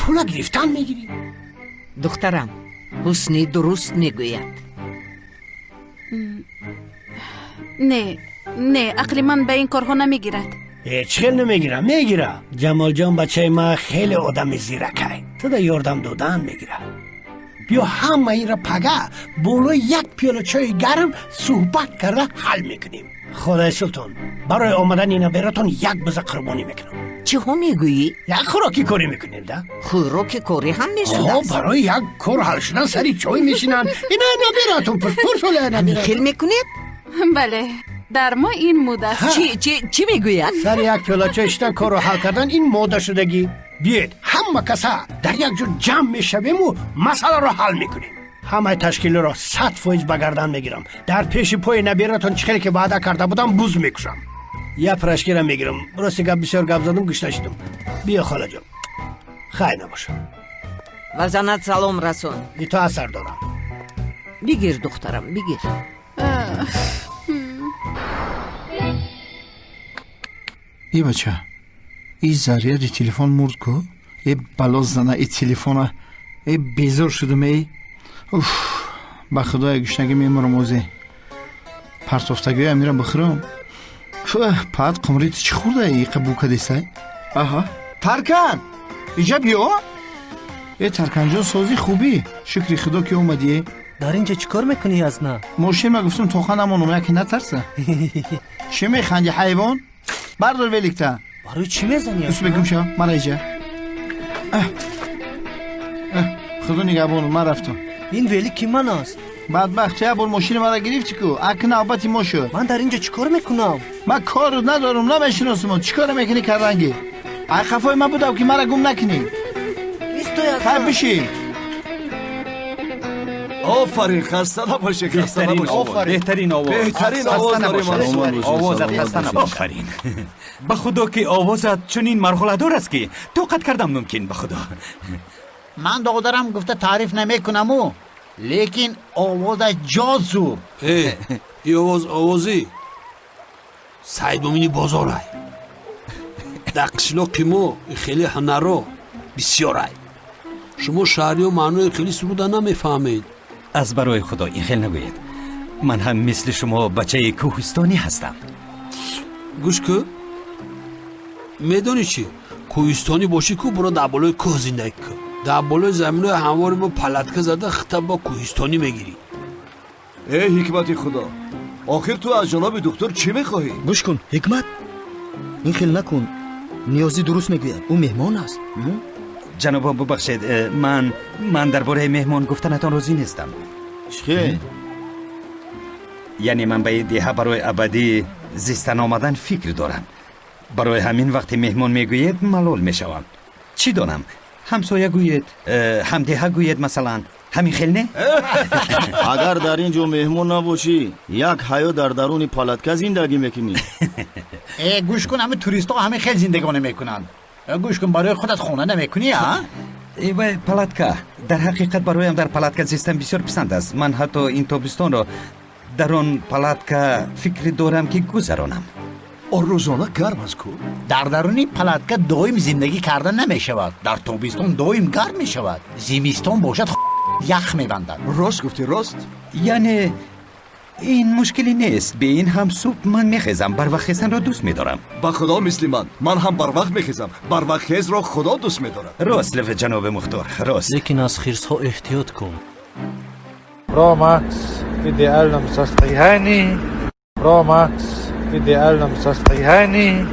پولا گرفتن میگیری؟ دخترم، حسنی درست میگوید. نه عقل من به این کارها نمیگیرد. هیچ خیل نمیگیره. میگیره. جمال جان بچه ما خیلی آدم زیرکه. تو دا یاردم دادن میگیره. بیا همه این را پگه بولو یک پیاله چای گرم صحبت کرده حل میکنیم. خدای سلطان برای آمدن اینا براتون یک بزه قربانی میکنم. چی ها میگویی؟ یک خوراکی کاری میکنیم ده؟ خوراکی کاری هم میشود است. برای یک کار حل شدن سری چای میشینن. اینا براتون پرسپرس ولی همین خیل میکنید؟ بله در ما این موده است. چی میگوید؟ سر یک پیاله چای شدن کار رو حل کردن این موده شدگی. بیاید همه کسا در یک جور جمع میشویم و مسئله رو حل میکنیم. همه تشکیل را 100% بگردن میگیرم. در پیش پای نبیرتون چخیلی که وعده کرده بودم بوز میکشم. یا پرشگیرم میگیرم. راستی گپ بسیار گپ زدم گوش نشدم. بیا خاله جان خیر نباشه. وزنت سلام رسون. بی تو اثر دارم. بگیر دخترم بگیر. ای بچه ای زریه دی تلفن مرد کو؟ ای بلاز زنه ای تلفن ای بیزار شدم ای. با خدای گشنگی میمارم اوزی پرتافتگی های میرم بخورم. پاید قمریت چی خورده ای قبول کدیسته؟ آها ترکن ایجا بیا. ای ترکن جان سازی خوبی شکری خدا که اومدی. در اینجا چیکار میکنی از نه؟ ماشین ما گفتم تو خانمون یکی نترسه. چی میخندی حیوان؟ بردار ولیکتا. برای چی میزنی؟ دوست بگم شا من ایجا خدا نگهبان من رفتم. این ولی کی من است؟ بدبخت چه بار ماشین مرا گرفتی کو اک نوبتی ما شد. من در اینجا چیکار میکنم؟ من کار ندارم نمیشناسم. چیکار میکنی کردنگی؟ ای خفای من بودم که مرا گم نکنی. ایستو خیر بشی. آفرین خسته نباشه خسته نباشه. بهترین آواز داریم. آوازت خسته نباشه. آفرین. به خدا که آوازت چنین مرحله دار است که طاقت کردم ممکن. به خدا من دادرم گفته تعریف نمیکنم او لیکن آواز جازو. ای آوازی سعید بمینی بازار های در قشلاق ما خیلی هنرها بسیار های. شما شهری و معنی خیلی سروده نمیفهمید. از برای خدا این خیلی نگوید. من هم مثل شما بچه کوهستانی هستم. گوش که میدانی چی؟ کوهستانی باشی که برو در بالای کوه زندگی که در بالای زمین همواری با پلتکه زده خطب با کوهستانی میگیری. ای حکمت خدا آخر تو از جناب دکتر چی میخواهی؟ گوش کن حکمت این خیل نکن. نیازی درست میگوید او مهمان است. جناب ببخشید من درباره مهمان گفتنتان راضی نیستم. چی؟ یعنی من به دیها برای ابدی زیستن آمدن فکر دارم. برای همین وقتی مهمان میگوید ملال میشوم. چی دانم؟ همسایه گوید همدیها گوید مثلا همین خیل نه؟ اگر در اینجا مهمون نباشی یک حیا در درون پالاتکا زندگی میکنی. گوش کن همه توریست ها همه خیلی زندگی میکنن. گوش کن برای خودت خونه نمیکنی ها؟ ای پالاتکا در حقیقت برایم در پالاتکا زیستن بسیار پسند است. من حتی این تابستان را در آن پالاتکا فکر دارم که گذرانم. روزانه گرم است کو؟ در درونی پالاتکا دائم زندگی کردن نمیشود. در تابستان دائم گرم میشود. زمستان باشد یخ میبندد. راست گفتی راست؟ یعنی این مشکلی نیست. به این هم صبح من میخیزم. بر وقت خیزن را دوست میدارم. با خدا مثل من هم بر وقت میخیزم. بر وقت خیز را خدا دوست میدارم. راست لف جناب مختار راست. لیکن از خیرس ها احتیاط کن. ماکس ایدئال مسطحی هانی. ماکس ایدئال مسطحی هانی.